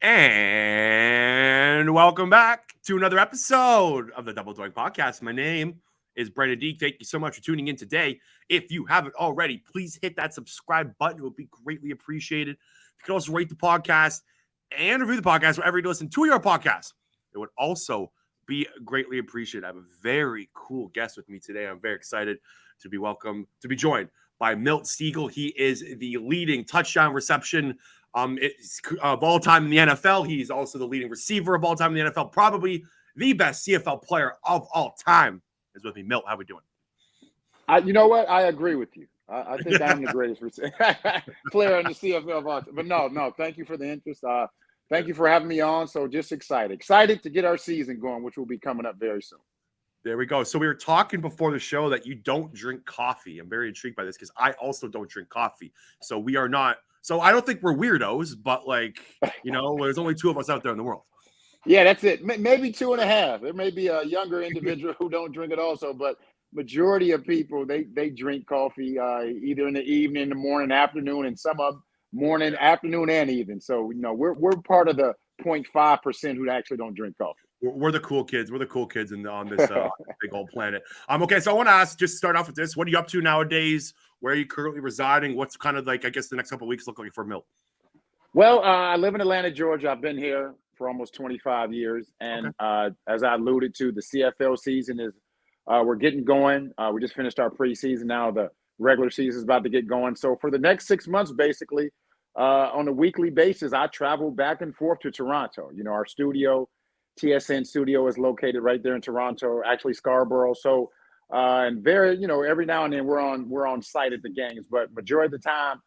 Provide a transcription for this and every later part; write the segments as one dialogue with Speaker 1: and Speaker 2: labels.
Speaker 1: And welcome back to another episode of the Double Doink Podcast. My name is Brandon D. Thank you so much for tuning in today. If you haven't already, please hit that subscribe button. It would be greatly appreciated. You can also rate the podcast and review the podcast wherever you listen to your podcast. It would also be greatly appreciated. I have a very cool guest with me today. I'm very excited to be joined by Milt Stegall. He is the leading touchdown reception of all time in the NFL. He's also the leading receiver of all time in the NFL. Probably the best CFL player of all time is with me. Milt, how we doing?
Speaker 2: You know what? I agree with you. I think I'm the greatest player in the CFL of all time. But no. Thank you for the interest. Thank you for having me on. So just excited to get our season going, which will be coming up very soon.
Speaker 1: There we go. So we were talking before the show that you don't drink coffee. I'm very intrigued by this because I also don't drink coffee. So we are not. So I don't think we're weirdos, but there's only two of us out there in the world.
Speaker 2: Yeah, that's it. Maybe 2.5. There may be a younger individual who don't drink it also, but majority of people, they drink coffee either in the evening, in the morning, afternoon, and some of morning, afternoon, and evening. So, we're part of the 0.5% who actually don't drink coffee.
Speaker 1: We're the cool kids. We're the cool kids on this big old planet. Okay, so I want to ask, just start off with this. What are you up to nowadays? Where are you currently residing? What's kind of like, I guess, the next couple of weeks look like for Milt?
Speaker 2: Well, I live in Atlanta, Georgia. I've been here for almost 25 years. And as I alluded to, the CFL season is we're getting going. We just finished our preseason. Now the regular season is about to get going. So for the next 6 months, basically, on a weekly basis, I travel back and forth to Toronto. Our studio, TSN studio, is located right there in Toronto, actually Scarborough. So and every now and then we're on site at the games, but majority of the time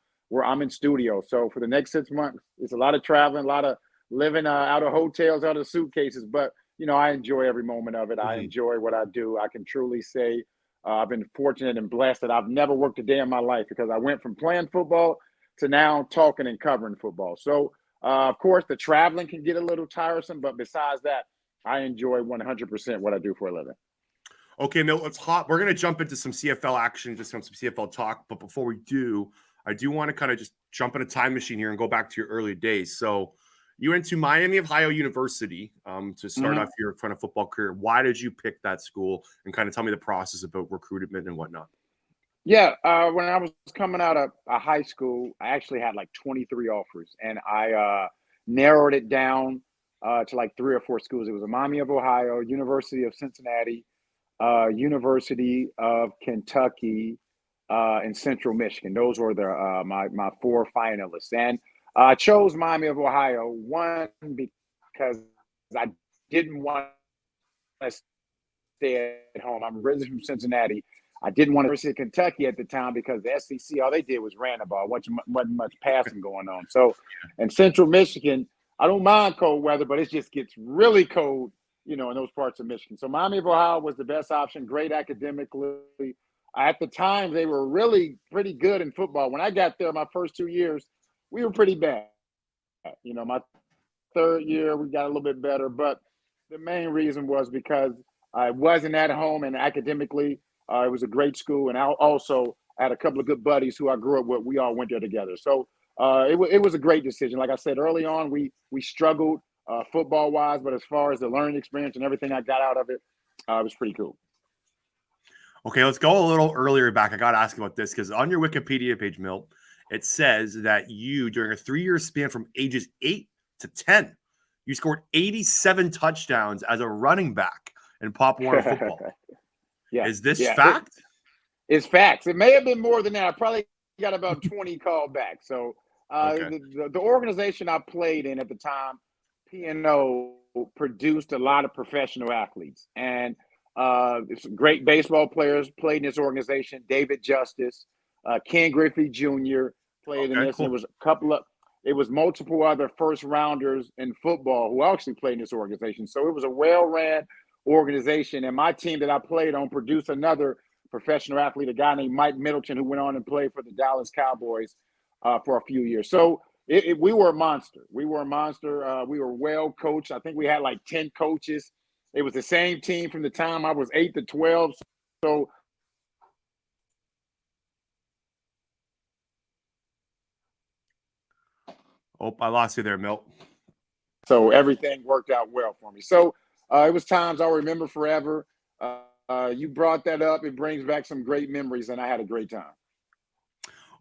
Speaker 2: I'm in studio. So for the next 6 months, it's a lot of traveling, a lot of living out of hotels, out of suitcases. But I enjoy every moment of it. I enjoy what I do. I can truly say I've been fortunate and blessed that I've never worked a day in my life because I went from playing football to now talking and covering football. So of course, the traveling can get a little tiresome, but besides that, I enjoy 100% what I do for a living.
Speaker 1: Okay, Milt, we're going to jump into some CFL action, just some CFL talk. But before we do, I do want to kind of just jump in a time machine here and go back to your early days. So you went to Miami of Ohio University to start off your kind of football career. Why did you pick that school? And kind of tell me the process about recruitment and whatnot.
Speaker 2: Yeah, when I was coming out of high school, I actually had like 23 offers, and I narrowed it down to like 3 or 4 schools. It was Miami of Ohio, University of Cincinnati, University of Kentucky, and Central Michigan. Those were my 4 finalists, and I chose Miami of Ohio, one, because I didn't want to stay at home. I'm originally from Cincinnati. I didn't want to University of Kentucky at the time because the SEC, all they did was ran the ball. Wasn't much passing going on. So, and Central Michigan, I don't mind cold weather, but it just gets really cold, in those parts of Michigan. So Miami of Ohio was the best option, great academically. At the time, they were really pretty good in football. When I got there, my first 2 years, we were pretty bad. My third year, we got a little bit better. But the main reason was because I wasn't at home, and academically, it was a great school. And I also had a couple of good buddies who I grew up with. We all went there together. So it was a great decision. Like I said, early on, we struggled football-wise. But as far as the learning experience and everything I got out of it, it was pretty cool.
Speaker 1: Okay, let's go a little earlier back. I got to ask about this because on your Wikipedia page, Milt, it says that you, during a 3-year span from ages 8 to 10, you scored 87 touchdowns as a running back in Pop Warner football.
Speaker 2: Yeah.
Speaker 1: Is this fact?
Speaker 2: It's facts. It may have been more than that. I probably got about 20 called back. So the organization I played in at the time, P&O, produced a lot of professional athletes. And great baseball players played in this organization. David Justice, Ken Griffey Jr. played in this. Cool. It was multiple other first rounders in football who actually played in this organization. So it was a well-ran organization. And my team that I played on produced another professional athlete, a guy named Mike Middleton, who went on and played for the Dallas Cowboys for a few years. So we were a monster. We were a monster. We were well coached. I think we had like 10 coaches. It was the same team from the time I was 8 to 12. So
Speaker 1: I lost you there, Milt.
Speaker 2: So everything worked out well for me. So it was times I'll remember forever. You brought that up. It brings back some great memories, and I had a great time.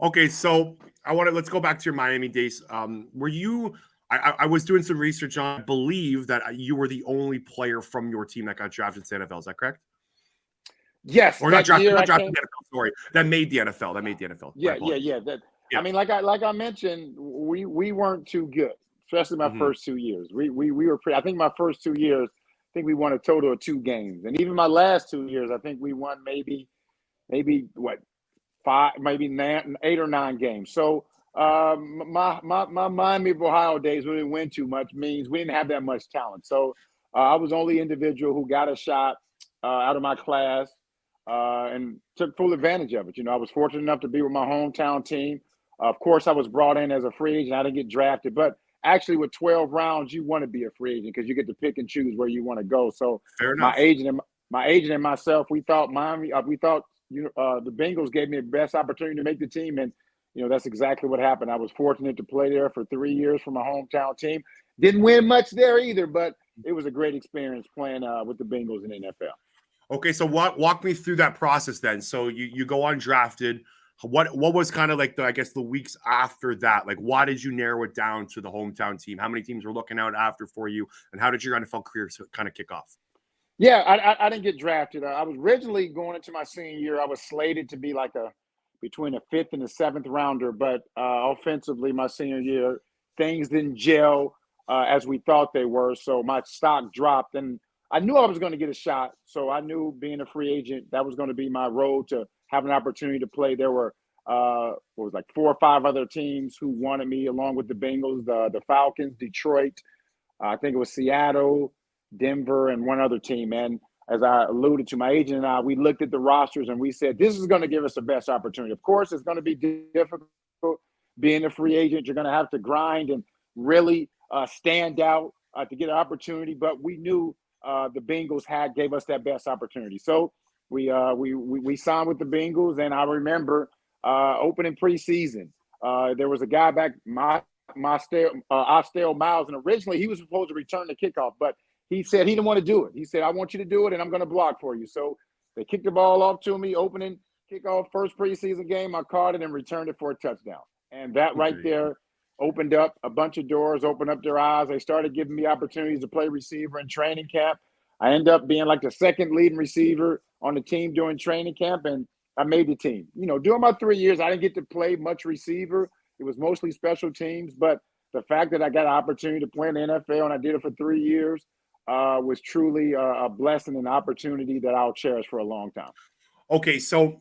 Speaker 1: Okay, so let's go back to your Miami days. Were you? I was doing some research on. I believe that you were the only player from your team that got drafted to the NFL. Is that correct?
Speaker 2: Yes,
Speaker 1: Or
Speaker 2: that year
Speaker 1: not
Speaker 2: I
Speaker 1: drafted
Speaker 2: came.
Speaker 1: the NFL. Sorry, that made the NFL. That made the NFL. My apologies.
Speaker 2: That,
Speaker 1: Yeah.
Speaker 2: I mean, like I mentioned, we weren't too good, especially my first 2 years. We were pretty. I think my first 2 years, I think we won a total of 2 games, and even my last 2 years, I think we won maybe what 5, maybe 8 or 9 games. So my Miami of Ohio days, we didn't win too much, means we didn't have that much talent. So I was the only individual who got a shot out of my class and took full advantage of it. I was fortunate enough to be with my hometown team. Of course, I was brought in as a free agent. I didn't get drafted, but actually with 12 rounds, you want to be a free agent because you get to pick and choose where you want to go. So
Speaker 1: Fair enough.
Speaker 2: my agent and myself, we thought the Bengals gave me the best opportunity to make the team, and that's exactly what happened. I was fortunate to play there for 3 years for my hometown team. Didn't win much there either, but it was a great experience playing with the Bengals in the NFL.
Speaker 1: Okay, so walk me through that process then. So you go undrafted. What was kind of like the weeks after that? Like, why did you narrow it down to the hometown team? How many teams were looking out after for you, and how did your NFL career kind of kick off?
Speaker 2: Yeah, I didn't get drafted. I was originally going into my senior year. I was slated to be like between a 5th and a 7th rounder, but offensively, my senior year, things didn't gel as we thought they were. So my stock dropped, and I knew I was going to get a shot. So I knew being a free agent, that was going to be my road to have an opportunity to play. There were like 4 or 5 other teams who wanted me, along with the Bengals, the Falcons, Detroit. I think it was Seattle, Denver, and one other team. And as I alluded to, my agent and I, we looked at the rosters and we said, this is going to give us the best opportunity. Of course, it's going to be difficult being a free agent. You're going to have to grind and really stand out to get an opportunity. But we knew the Bengals gave us that best opportunity. So we signed with the Bengals. And I remember opening preseason, there was a guy back, Ostel Miles, and originally he was supposed to return the kickoff, but he said he didn't want to do it. He said, I want you to do it, and I'm going to block for you. So they kicked the ball off to me, opening kickoff, first preseason game. I caught it and returned it for a touchdown. And that right there opened up a bunch of doors, opened up their eyes. They started giving me opportunities to play receiver in training camp. I ended up being like the second leading receiver on the team during training camp, and I made the team. During my 3 years, I didn't get to play much receiver. It was mostly special teams, but the fact that I got an opportunity to play in the NFL and I did it for 3 years was truly a blessing and opportunity that I'll cherish for a long time.
Speaker 1: Okay, so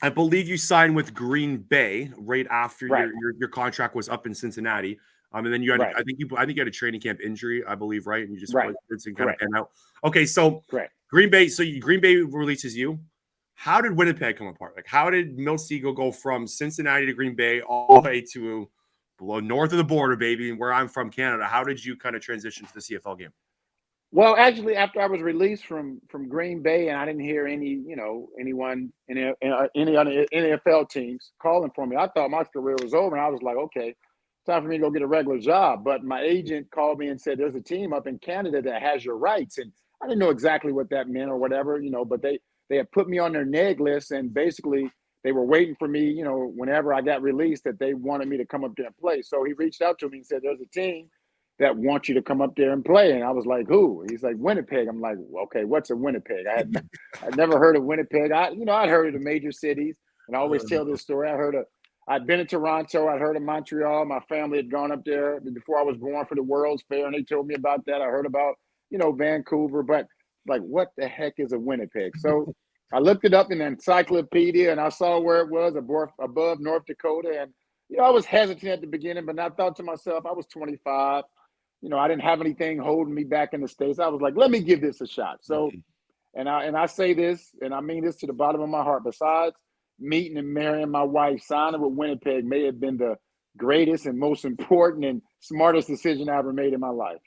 Speaker 1: I believe you signed with Green Bay right after your contract was up in Cincinnati, and then you had I think you had a training camp injury, I believe, right? And you just didn't kind of pan out. Okay, so Green Bay, Green Bay releases you. How did Winnipeg come apart? Like, how did Milt Stegall go from Cincinnati to Green Bay all the way to below north of the border, baby, where I'm from, Canada? How did you kind of transition to the CFL game?
Speaker 2: Well, actually, after I was released from Green Bay, and I didn't hear anyone in any other NFL teams calling for me, I thought my career was over, and I was like, okay, time for me to go get a regular job. But my agent called me and said, there's a team up in Canada that has your rights, and I didn't know exactly what that meant or whatever, but they had put me on their neg list, and basically they were waiting for me, whenever I got released, that they wanted me to come up there and play. So he reached out to me and said, there's a team that wants you to come up there and play. And I was like, who? He's like, Winnipeg. I'm like, okay, what's a Winnipeg? I'd never heard of Winnipeg. I'd heard of the major cities, and I always tell this story. I'd been in Toronto. I'd heard of Montreal. My family had gone up there before I was born for the World's Fair, and they told me about that. I heard about, Vancouver, but like, what the heck is a Winnipeg? So I looked it up in the encyclopedia, and I saw where it was above North Dakota. And, I was hesitant at the beginning, but I thought to myself, I was 25. I didn't have anything holding me back in the States. I was like, let me give this a shot. So, and I say this, and I mean this to the bottom of my heart. Besides meeting and marrying my wife, signing with Winnipeg may have been the greatest and most important and smartest decision I ever made in my life.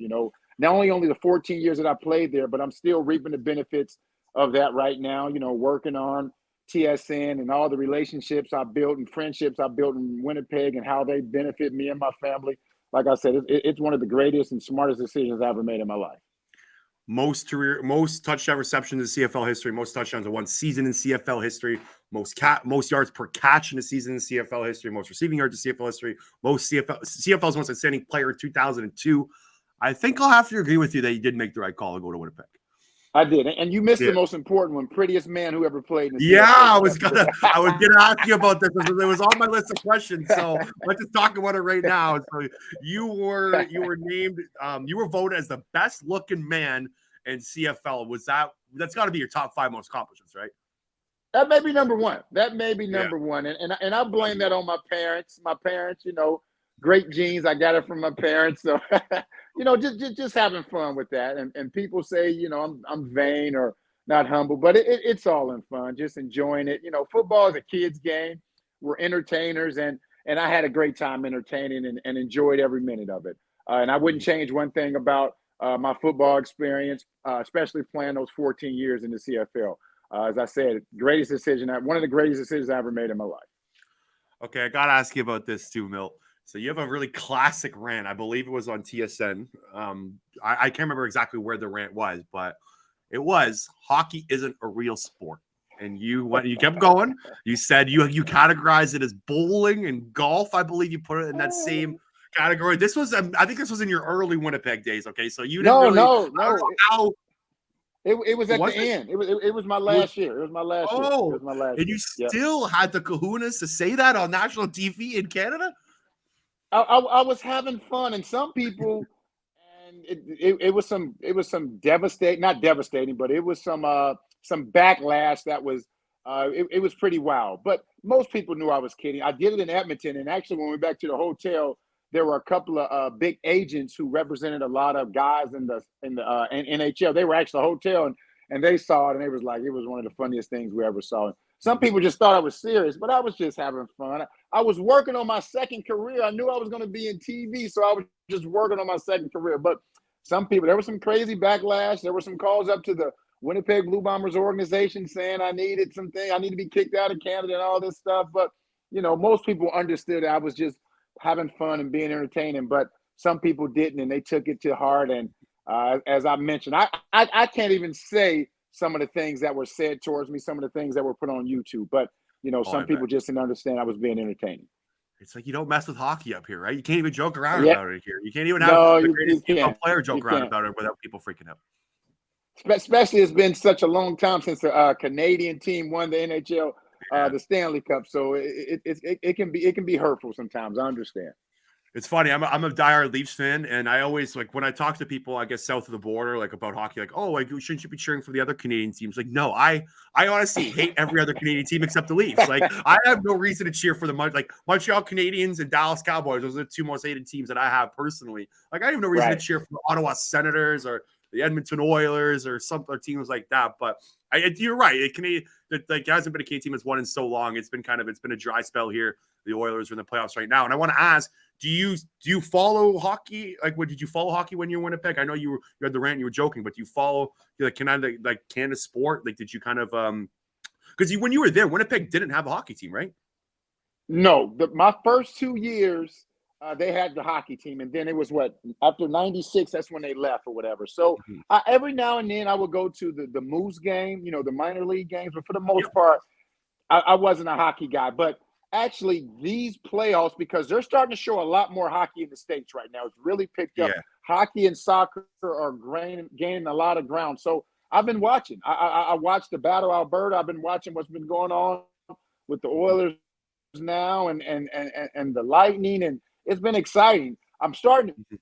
Speaker 2: Not only the 14 years that I played there, but I'm still reaping the benefits of that right now, working on TSN and all the relationships I built and friendships I built in Winnipeg and how they benefit me and my family. like I said, it's one of the greatest and smartest decisions I ever made in my life.
Speaker 1: Most touchdown receptions in CFL history, most touchdowns in one season in CFL history, most yards per catch in a season in CFL history, most receiving yards in CFL history, most CFL's most outstanding player in 2002. I think I'll have to agree with you that you did make the right call to go to Winnipeg.
Speaker 2: I did, and you missed the most important one. Prettiest man who ever played in the
Speaker 1: Yeah,
Speaker 2: CFL.
Speaker 1: I was gonna ask you about this. It was on my list of questions, so let's just talk about it right now. So you were named, you were voted as the best looking man in CFL. That's got to be your top 5 most accomplishments, right?
Speaker 2: That may be number one. And I blame that on my parents. My parents, great genes. I got it from my parents. So, just having fun with that. And people say, I'm vain or not humble, but it's all in fun, just enjoying it. Football is a kid's game. We're entertainers, and I had a great time entertaining and enjoyed every minute of it. And I wouldn't change one thing about my football experience, especially playing those 14 years in the CFL. As I said, one of the greatest decisions I ever made in my life.
Speaker 1: Okay, I got to ask you about this too, Milt. So you have a really classic rant. I believe it was on TSN. I can't remember exactly where the rant was, but it was hockey isn't a real sport. And you kept going. You said you categorized it as bowling and golf. I believe you put it in that same category. This was, I think this was in your early Winnipeg days. Okay, so you didn't
Speaker 2: no. It was at the end. It was my last year. It was my last year. It was my last
Speaker 1: and you still had the kahunas to say that on national TV in Canada?
Speaker 2: I was having fun, and some people, and it was some devastating, not devastating, but it was some backlash that was it was pretty wild. But most people knew I was kidding. I did it in Edmonton, and actually when we went back to the hotel, there were a couple of big agents who represented a lot of guys in the NHL. They were actually a hotel, and they saw it, and they was like, it was one of the funniest things we ever saw. Some people just thought I was serious, but I was just having fun. I was working on my second career. I knew I was going to be in TV, so I was just working on my second career. But some people, there was some crazy backlash. There were some calls up to the Winnipeg Blue Bombers organization saying I need to be kicked out of Canada and all this stuff. But, most people understood I was just having fun and being entertaining, but some people didn't, and they took it to heart. And as I mentioned, I can't even say some of the things that were said towards me, some of the things that were put on YouTube, but some people just didn't understand I was being entertaining.
Speaker 1: It's like you don't mess with hockey up here, right? You can't even joke around about it here. You can't even have the greatest player joke around about it without people freaking out.
Speaker 2: Especially, it's been such a long time since the Canadian team won the NHL, the Stanley Cup. So it can be hurtful sometimes. I understand.
Speaker 1: It's funny. I'm a diehard Leafs fan, and I always when I talk to people, I guess south of the border, about hockey, shouldn't you be cheering for the other Canadian teams? No, I honestly hate every other Canadian team except the Leafs. I have no reason to cheer for the Montreal Canadiens and Dallas Cowboys. Those are the two most hated teams that I have personally. I have no reason to cheer for the Ottawa Senators or the Edmonton Oilers or some other teams like that. But you're right. It hasn't been a Canadian team that's won in so long. It's been a dry spell here. The Oilers are in the playoffs right now, and I want to ask. Do you follow hockey? Did you follow hockey when you were in Winnipeg? I know you had the rant, you were joking, but do you follow Canada sport? Did you kind of because when you were there, Winnipeg didn't have a hockey team, right?
Speaker 2: No, my first 2 years they had the hockey team, and then it was after '96, that's when they left or whatever. So every now and then I would go to the Moose game, the minor league games, but for the most part, I wasn't a hockey guy, but. Actually, these playoffs, because they're starting to show a lot more hockey in the States right now. It's really picked up. Hockey and soccer are gaining a lot of ground. So I've been watching. I watched the Battle Alberta. I've been watching what's been going on with the Oilers now and the Lightning, and it's been exciting. I'm starting to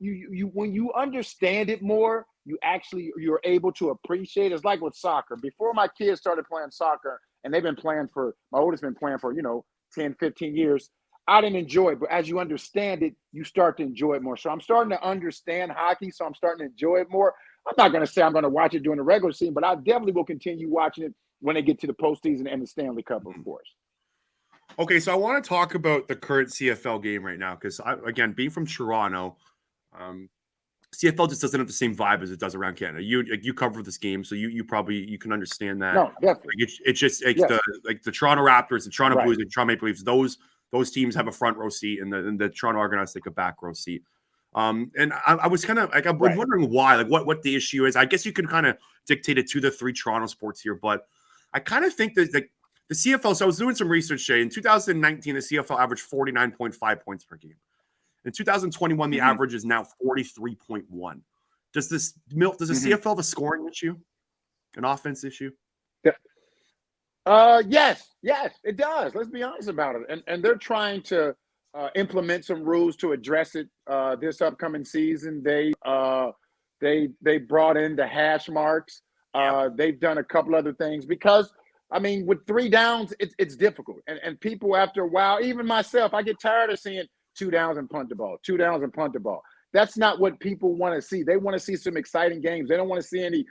Speaker 2: you when you understand it more, you're able to appreciate it. It's like with soccer. Before my kids started playing soccer, and they've been playing my oldest been playing for, 10, 15 years. I didn't enjoy it, but as you understand it, you start to enjoy it more. So I'm starting to understand hockey, so I'm starting to enjoy it more. I'm not going to say I'm going to watch it during the regular season, but I definitely will continue watching it when they get to the postseason and the Stanley Cup, of course.
Speaker 1: Okay, so I want to talk about the current CFL game right now because, again, being from Toronto, CFL just doesn't have the same vibe as it does around Canada. You cover this game, so you probably can understand that.
Speaker 2: No, definitely.
Speaker 1: It's just the Toronto Raptors, the Toronto Blues, the Toronto Maple Leafs. Those those teams have a front row seat, and the Toronto Argonauts take a back row seat. And I was kind of like, I'm wondering why, like what the issue is. I guess you can kind of dictate it to the 3 Toronto sports here, but I kind of think that the CFL. So I was doing some research today. In 2019, the CFL averaged 49.5 points per game. In 2021, the average is now 43.1. Does the CFL have a scoring issue, an offense issue?
Speaker 2: Yes, it does. Let's be honest about it. And they're trying to implement some rules to address it this upcoming season. They brought in the hash marks. They've done a couple other things because, I mean, with 3 downs, it's difficult. And people after a while, even myself, I get tired of seeing 2 downs and punt the ball, 2 downs and punt the ball. That's not what people want to see. They want to see some exciting games. They don't want to see any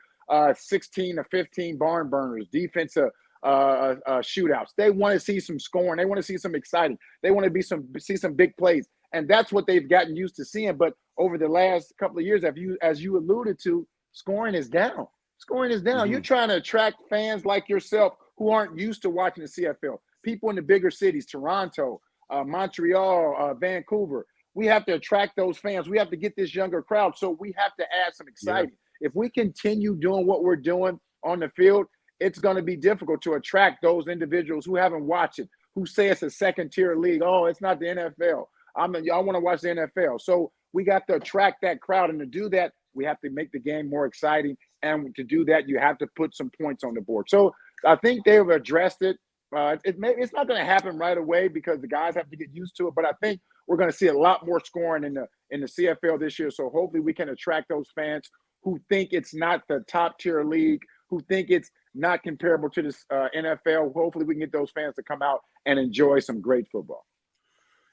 Speaker 2: 16 to 15 barn burners, defensive shootouts. They want to see some scoring. They want to see some exciting. They want to see some big plays. And that's what they've gotten used to seeing. But over the last couple of years, as you alluded to, scoring is down. Scoring is down. You're trying to attract fans like yourself who aren't used to watching the CFL. People in the bigger cities, Toronto, Montreal, Vancouver. We have to attract those fans. We have to get this younger crowd. So we have to add some exciting. If we continue doing what we're doing on the field, it's going to be difficult to attract those individuals who haven't watched it, who say it's a second-tier league. Oh, it's not the NFL. I want to watch the NFL. So we got to attract that crowd. And to do that, we have to make the game more exciting. And to do that, you have to put some points on the board. So I think they've addressed it. It's not going to happen right away because the guys have to get used to it. But I think we're going to see a lot more scoring in the CFL this year. So hopefully we can attract those fans who think it's not the top-tier league, who think it's not comparable to the NFL. Hopefully we can get those fans to come out and enjoy some great football.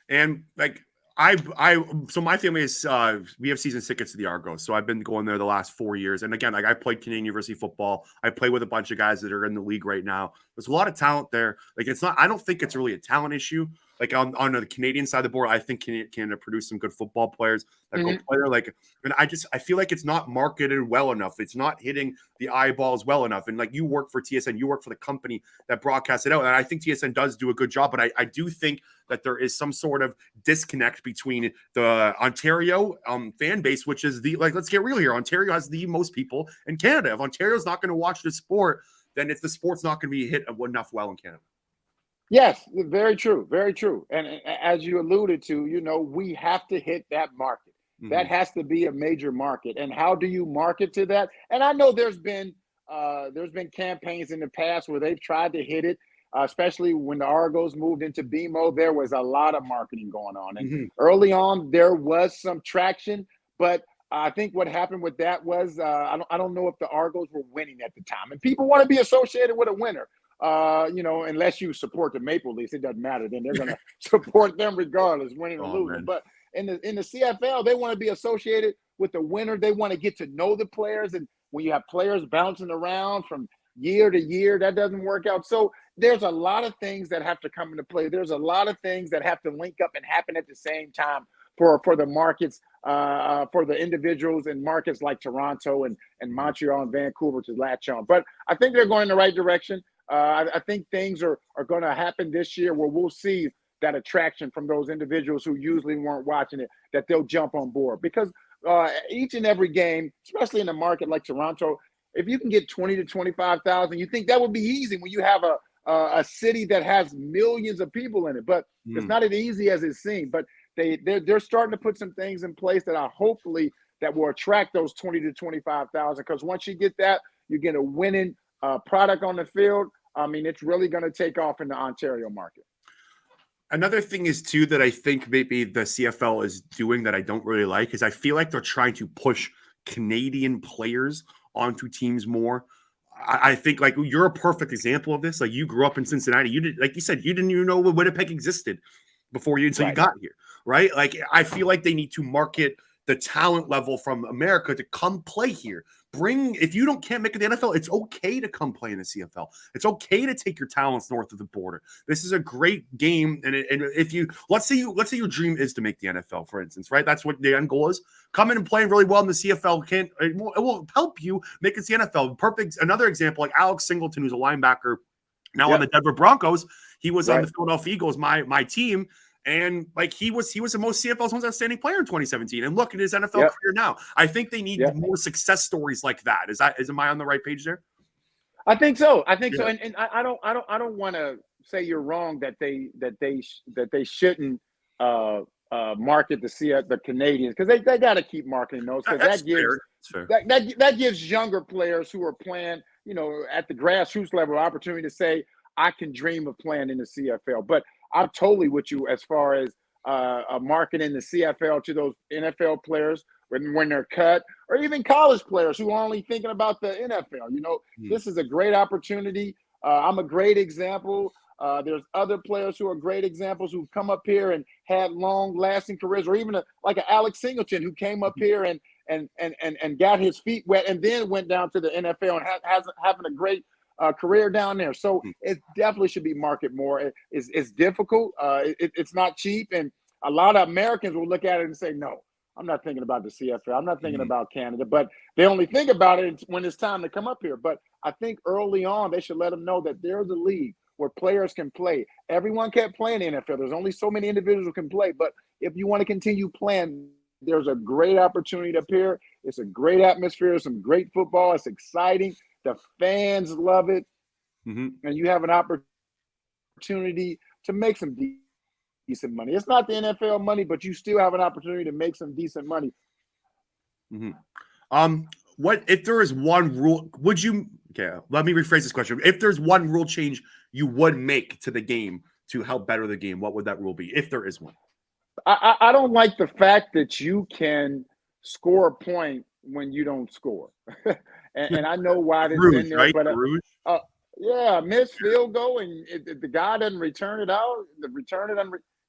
Speaker 1: And like so my family is we have season tickets to the Argos, so I've been going there the last 4 years. And again, like I played Canadian University football. I play with a bunch of guys that are in the league right now. There's a lot of talent there. Like I don't think it's really a talent issue. Like on the Canadian side of the board, I think Canada produced some good football players that go play there. Like, and I feel like it's not marketed well enough. It's not hitting the eyeballs well enough. And like you work for TSN, you work for the company that broadcasts it out. And I think TSN does do a good job, but I do think that there is some sort of disconnect between the Ontario fan base, which is let's get real here. Ontario has the most people in Canada. If Ontario's not going to watch the sport, then the sport's not going to be hit enough well in Canada.
Speaker 2: Yes, very true. Very true. And as you alluded to, we have to hit that market. That has to be a major market. And how do you market to that? And I know there's been campaigns in the past where they've tried to hit it, especially when the Argos moved into BMO. There was a lot of marketing going on. And early on, there was some traction. But I think what happened with that was I don't know if the Argos were winning at the time. And people want to be associated with a winner. Unless you support the Maple Leafs, it doesn't matter. Then they're going to support them regardless, winning or losing. Man. But in the CFL, they want to be associated with the winner. They want to get to know the players. And when you have players bouncing around from year to year, that doesn't work out. So there's a lot of things that have to come into play. There's a lot of things that have to link up and happen at the same time for the markets, for the individuals in markets like Toronto and Montreal and Vancouver to latch on. But I think they're going in the right direction. I think things are going to happen this year where we'll see that attraction from those individuals who usually weren't watching it, that they'll jump on board. Because each and every game, especially in a market like Toronto, if you can get 20 to 25,000, you think that would be easy when you have a city that has millions of people in it. But it's not as easy as it seems. But they're starting to put some things in place that are hopefully that will attract those 20 to 25,000. Because once you get that, you get a winning product on the field. I mean, it's really going to take off in the Ontario market.
Speaker 1: Another thing is, too, that I think maybe the CFL is doing that I don't really like is I feel like they're trying to push Canadian players onto teams more. I think, like, you're a perfect example of this. Like, you grew up in Cincinnati. You did, like you said, you didn't even know Winnipeg existed before you got here, right? Like, I feel like they need to market the talent level from America to come play here. If you can't make it to the NFL, it's okay to come play in the CFL. It's okay to take your talents north of the border. This is a great game. And if you, let's say your dream is to make the NFL, for instance, right? That's what the end goal is. Come in and play really well in the CFL. It will help you make it to the NFL. Perfect. Another example, like Alex Singleton, who's a linebacker Now on the Denver Broncos, he was on
Speaker 2: Right.
Speaker 1: the Philadelphia Eagles, my team. And like he was the most CFL's most outstanding player in 2017. And look at his NFL
Speaker 2: Yep.
Speaker 1: career now. I think they need
Speaker 2: Yep.
Speaker 1: more success stories like that. Am I on the right page there?
Speaker 2: I think so. I think so.
Speaker 1: Yeah.
Speaker 2: And I don't want to say you're wrong that they shouldn't market the Canadians, because they got to keep marketing those, because
Speaker 1: That's
Speaker 2: that gives
Speaker 1: fair.
Speaker 2: that gives younger players who are playing, at the grassroots level, opportunity to say, I can dream of playing in the CFL. But I'm totally with you as far as marketing the CFL to those NFL players when they're cut, or even college players who are only thinking about the NFL. This is a great opportunity. I'm a great example. There's other players who are great examples who've come up here and had long-lasting careers, or even like an Alex Singleton, who came up here and got his feet wet and then went down to the NFL and having a great career down there. So it definitely should be marketed more. It's difficult. It's not cheap, and a lot of Americans will look at it and say, no, I'm not thinking about the CFL. I'm not thinking about Canada. But they only think about it when it's time to come up here. But I think early on they should let them know that there's a league where players can play. Everyone can't play in the NFL. There's only so many individuals who can play. But if you want to continue playing, there's a great opportunity up here. It's a great atmosphere, some great football. It's exciting. The fans love it. And you have an opportunity to make some decent money. It's not the NFL money, but you still have an opportunity to make some decent money.
Speaker 1: What if there is one rule? Let me rephrase this question. If there's one rule change you would make to the game to help better the game, what would that rule be, if there is one?
Speaker 2: I don't like the fact that you can score a point when you don't score. and I know why this is in there,
Speaker 1: right?
Speaker 2: But missed field goal, and if the guy doesn't return it out,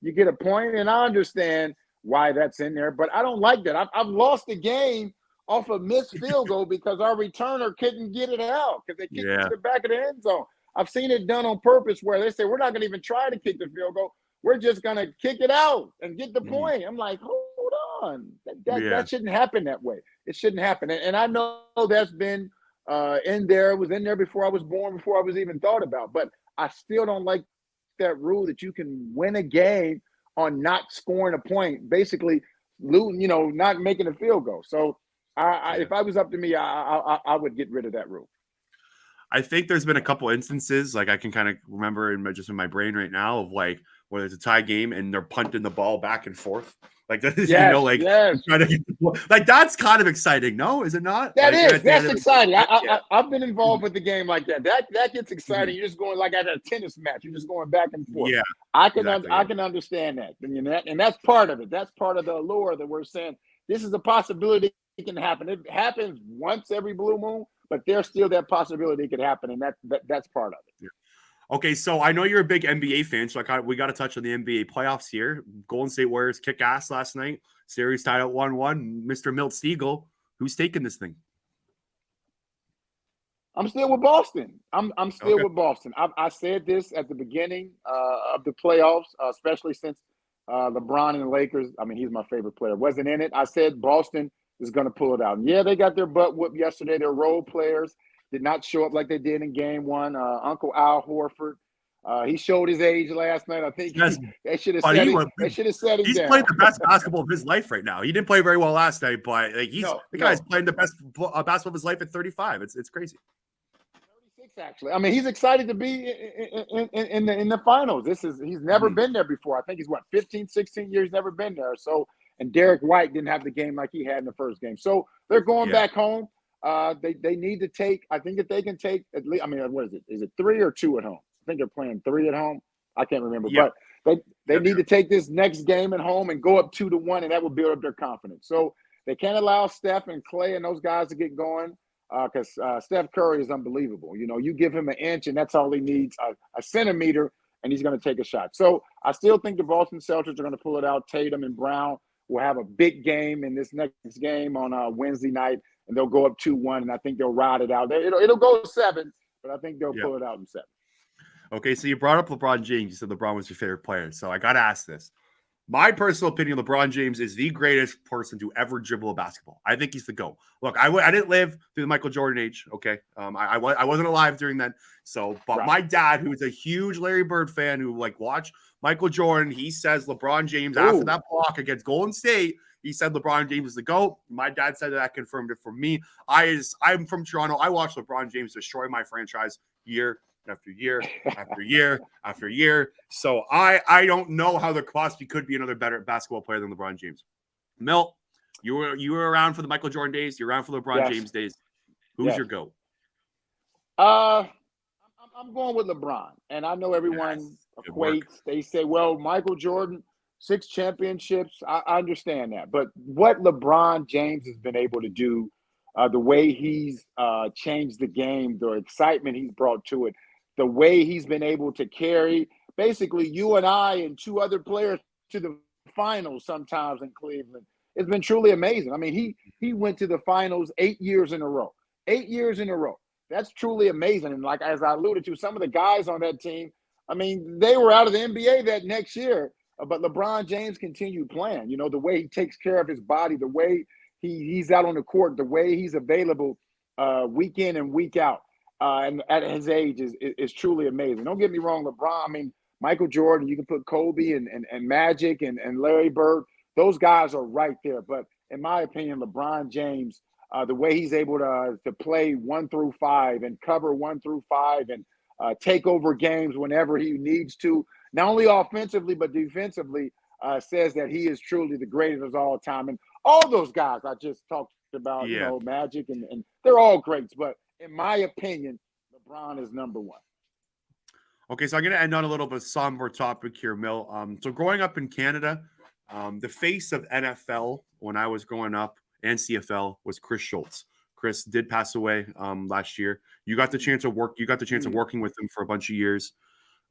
Speaker 2: you get a point, and I understand why that's in there, but I don't like that. I've lost the game off a missed field goal because our returner couldn't get it out because they kicked it to the back of the end zone. I've seen it done on purpose where they say, we're not going to even try to kick the field goal. We're just going to kick it out and get the point. I'm like, hold on. That shouldn't happen that way. It shouldn't happen. And I know that's been in there. It was in there before I was born, before I was even thought about. But I still don't like that rule that you can win a game on not scoring a point, basically losing, not making a field goal. So if I was up to me, I would get rid of that rule.
Speaker 1: I think there's been a couple instances, like I can kind of remember in my brain right now, of like where it's a tie game and they're punting the ball back and forth. Like trying to get the ball. Like that's kind of exciting, no? Is it not?
Speaker 2: That's exciting. I've been involved with the game like that. That gets exciting. You're just going like at a tennis match. You're just going back and forth.
Speaker 1: Yeah,
Speaker 2: I can understand that, and that's part of it. That's part of the allure that we're saying. This is a possibility it can happen. It happens once every blue moon, but there's still that possibility it could happen, and that's part of it.
Speaker 1: Yeah. Okay, so I know you're a big NBA fan, so we got to touch on the NBA playoffs here. Golden State Warriors kick ass last night. Series tied at 1-1. Mr. Milt Stegall, who's taking this thing?
Speaker 2: I'm still with Boston. I'm still with Boston. I said this at the beginning of the playoffs, especially since LeBron and the Lakers, I mean, he's my favorite player, wasn't in it. I said Boston is going to pull it out. And yeah, they got their butt whooped yesterday. Their role players did not show up like they did in game one. Uncle Al Horford, he showed his age last night. I think they should have said it.
Speaker 1: He's playing the best basketball of his life right now. He didn't play very well last night, but the guy's playing the best basketball of his life at 35. It's crazy.
Speaker 2: 36, actually. I mean, he's excited to be in the finals. He's never been there before. I think he's 15, 16 years never been there. So, and Derek White didn't have the game like he had in the first game. So they're going back home. They need to take. I think if they can take at least. I mean, what is it? Is it 3 or 2 at home? I think they're playing 3 at home. I can't remember, but they need to take this next game at home and go up 2-1, and that will build up their confidence. So they can't allow Steph and Clay and those guys to get going because Steph Curry is unbelievable. You give him an inch, and that's all he needs, a centimeter, and he's going to take a shot. So I still think the Boston Celtics are going to pull it out. Tatum and Brown will have a big game in this next game on Wednesday night, and they'll go up 2-1, and I think they'll ride it out. It'll go 7, but I think they'll pull it out in 7.
Speaker 1: Okay, so you brought up LeBron James. You said LeBron was your favorite player. So I got to ask this. My personal opinion, LeBron James is the greatest person to ever dribble a basketball. I think he's the GOAT. Look, I didn't live through the Michael Jordan age, okay? I wasn't alive during that. But
Speaker 2: Right.
Speaker 1: my dad, who's a huge Larry Bird fan, who watched Michael Jordan, he says LeBron James
Speaker 2: Ooh.
Speaker 1: after that block against Golden State, he said LeBron James is the GOAT. My dad said that confirmed it for me. I'm from Toronto. I watched LeBron James destroy my franchise year after year after year after year. So I don't know how there possibly could be another better basketball player than LeBron James. Milt, you were around for the Michael Jordan days. You're around for the LeBron James days. Who's your GOAT?
Speaker 2: I'm going with LeBron, and I know everyone equates. They say, "Well, Michael Jordan, 6 championships." I understand that, but what LeBron James has been able to do, the way he's changed the game, the excitement he's brought to it, the way he's been able to carry basically you and I and 2 other players to the finals sometimes in Cleveland, it's been truly amazing. I mean, he went to the finals 8 years in a row. 8 years in a row. That's truly amazing. And like as I alluded to, some of the guys on that team, I mean, they were out of the NBA that next year, but LeBron James continued playing. You know, the way he takes care of his body, the way he's out on the court, the way he's available week in and week out. And at his age is truly amazing. Don't get me wrong, LeBron. I mean, Michael Jordan. You can put Kobe and Magic and Larry Bird. Those guys are right there. But in my opinion, LeBron James, the way he's able to play 1 through 5 and cover 1 through 5 and take over games whenever he needs to, not only offensively but defensively, says that he is truly the greatest of all time. And all those guys I just talked about, you know, Magic and they're all greats. But in my opinion, LeBron is number 1.
Speaker 1: Okay, so I'm going to end on a little bit somber topic here, Milt. So growing up in Canada, the face of NFL when I was growing up and CFL was Chris Schultz. Chris did pass away last year. You got the chance of work. You got the chance of working with him for a bunch of years.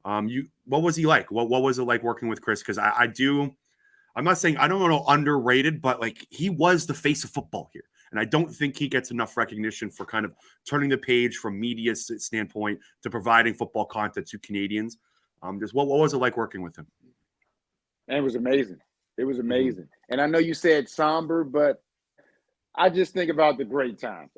Speaker 1: What was he like? What was it like working with Chris? Because I'm not saying I don't know underrated, but like he was the face of football here. And I don't think he gets enough recognition for kind of turning the page from media standpoint to providing football content to Canadians. Just what was it like working with him?
Speaker 2: And it was amazing. It was amazing. And I know you said somber, but I just think about the great times.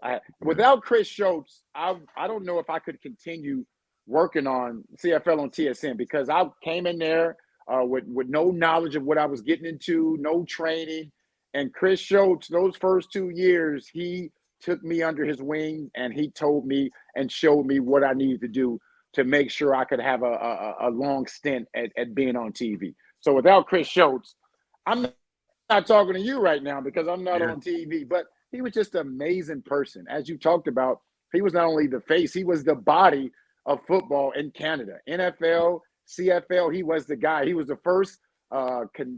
Speaker 2: Without Chris Schultz, I don't know if I could continue working on CFL on TSN because I came in there with no knowledge of what I was getting into, no training. And Chris Schultz, those first 2 years, he took me under his wing and he told me and showed me what I needed to do to make sure I could have a long stint at being on TV. So without Chris Schultz, I'm not talking to you right now because I'm not on TV, but he was just an amazing person. As you talked about, he was not only the face, he was the body of football in Canada. NFL, CFL, he was the guy. He was the first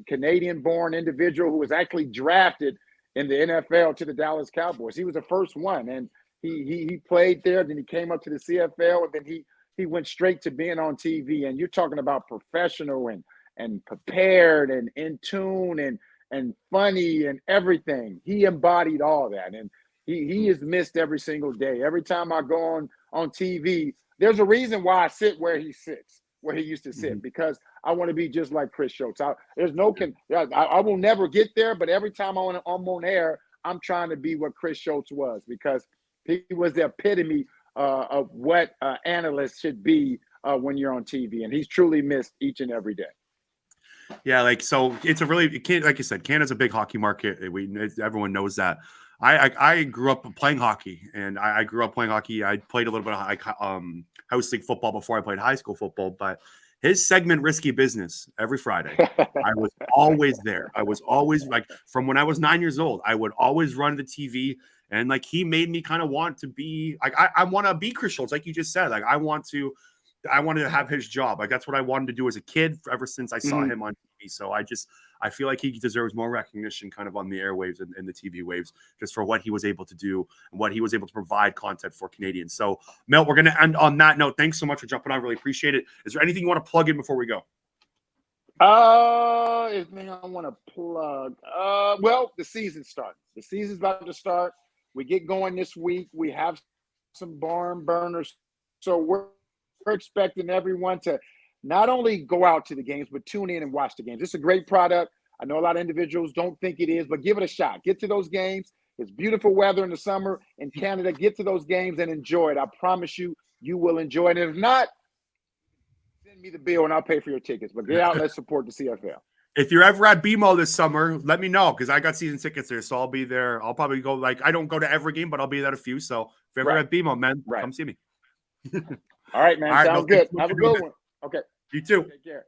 Speaker 2: Canadian-born individual who was actually drafted in the NFL to the Dallas Cowboys. He was the first one, and he played there. Then he came up to the CFL, and then he went straight to being on TV. And you're talking about professional and prepared and in tune and funny and everything. He embodied all that, and he is missed every single day. Every time I go on TV, there's a reason why I sit where he sits, where he used to sit, because I want to be just like Chris Schultz. I will never get there, but every time I'm on air, I'm trying to be what Chris Schultz was because he was the epitome of what analysts should be when you're on TV, and he's truly missed each and every day.
Speaker 1: Yeah, like so, it's a really like you said, Canada's a big hockey market. Everyone knows that. I grew up playing hockey, and I grew up playing hockey. I played a little bit of house league football before I played high school football. But his segment, Risky Business, every Friday, I was always there. I was always like from when I was 9 years old. I would always run the TV, and like he made me kind of want to be like I want to be Chris Schultz, like you just said. Like I wanted to have his job. Like that's what I wanted to do as a kid ever since I saw him on TV. So I feel like he deserves more recognition kind of on the airwaves and the TV waves just for what he was able to do and what he was able to provide content for Canadians. So Milt, we're going to end on that note. Thanks so much for jumping on. Really appreciate it. Is there anything you want to plug in before we go?
Speaker 2: Anything I want to plug? Well, the season's starting. The season's about to start. We get going this week. We have some barn burners. So we're expecting everyone to not only go out to the games, but tune in and watch the games. It's a great product. I know a lot of individuals don't think it is, but give it a shot. Get to those games. It's beautiful weather in the summer in Canada. Get to those games and enjoy it. I promise you, you will enjoy it. And if not, send me the bill and I'll pay for your tickets. But get out, let's support the CFL.
Speaker 1: If you're ever at BMO this summer, let me know because I got season tickets there, so I'll be there. I'll probably go. Like I don't go to every game, but I'll be there at a few. So if you're ever at BMO, man, come see me.
Speaker 2: All right, man.
Speaker 1: All right,
Speaker 2: sounds good. Have a good one. Okay.
Speaker 1: You too.
Speaker 2: Take care.